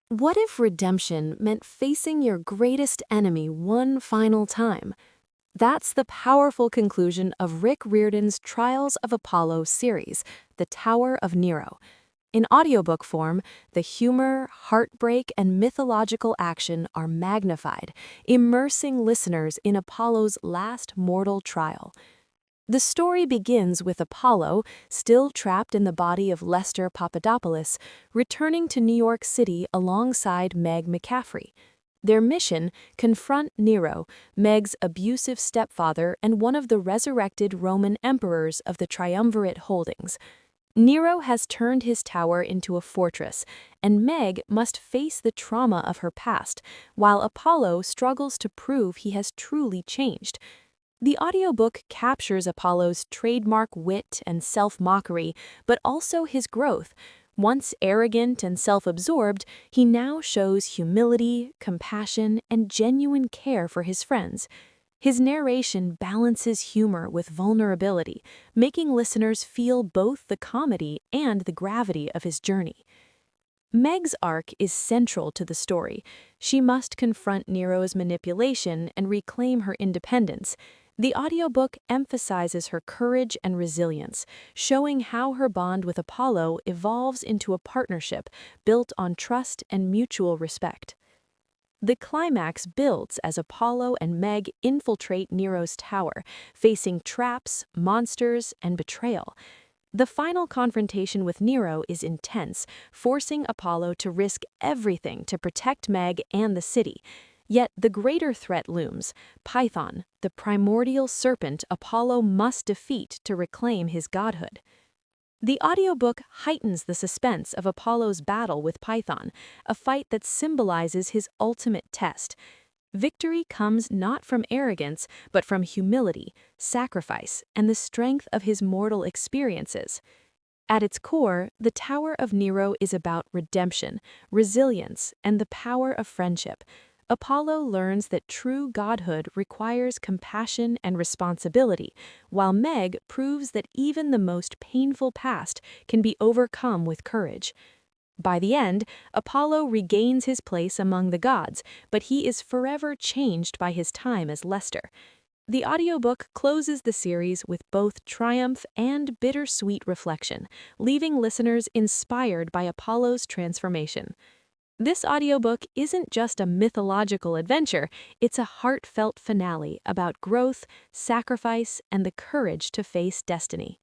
What if redemption meant facing your greatest enemy one final time? That's the powerful conclusion of Rick Riordan's Trials of Apollo series, The Tower of Nero. In audiobook form, the humor, heartbreak, and mythological action are magnified, immersing listeners in Apollo's last mortal trial. The story begins with Apollo, still trapped in the body of Lester Papadopoulos, returning to New York City alongside Meg McCaffrey. Their mission: confront Nero, Meg's abusive stepfather and one of the resurrected Roman emperors of the triumvirate holdings. Nero has turned his tower into a fortress, and Meg must face the trauma of her past, while Apollo struggles to prove he has truly changed. The audiobook captures Apollo's trademark wit and self-mockery, but also his growth. Once arrogant and self-absorbed, he now shows humility, compassion, and genuine care for his friends. His narration balances humor with vulnerability, making listeners feel both the comedy and the gravity of his journey. Meg's arc is central to the story. She must confront Nero's manipulation and reclaim her independence. The audiobook emphasizes her courage and resilience, showing how her bond with Apollo evolves into a partnership built on trust and mutual respect. The climax builds as Apollo and Meg infiltrate Nero's tower, facing traps, monsters, and betrayal. The final confrontation with Nero is intense, forcing Apollo to risk everything to protect Meg and the city. Yet the greater threat looms: Python, the primordial serpent Apollo must defeat to reclaim his godhood. The audiobook heightens the suspense of Apollo's battle with Python, a fight that symbolizes his ultimate test. Victory comes not from arrogance, but from humility, sacrifice, and the strength of his mortal experiences. At its core, the Tower of Nero is about redemption, resilience, and the power of friendship. Apollo learns that true godhood requires compassion and responsibility, while Meg proves that even the most painful past can be overcome with courage. By the end, Apollo regains his place among the gods, but he is forever changed by his time as Lester. The audiobook closes the series with both triumph and bittersweet reflection, leaving listeners inspired by Apollo's transformation. This audiobook isn't just a mythological adventure, it's a heartfelt finale about growth, sacrifice, and the courage to face destiny.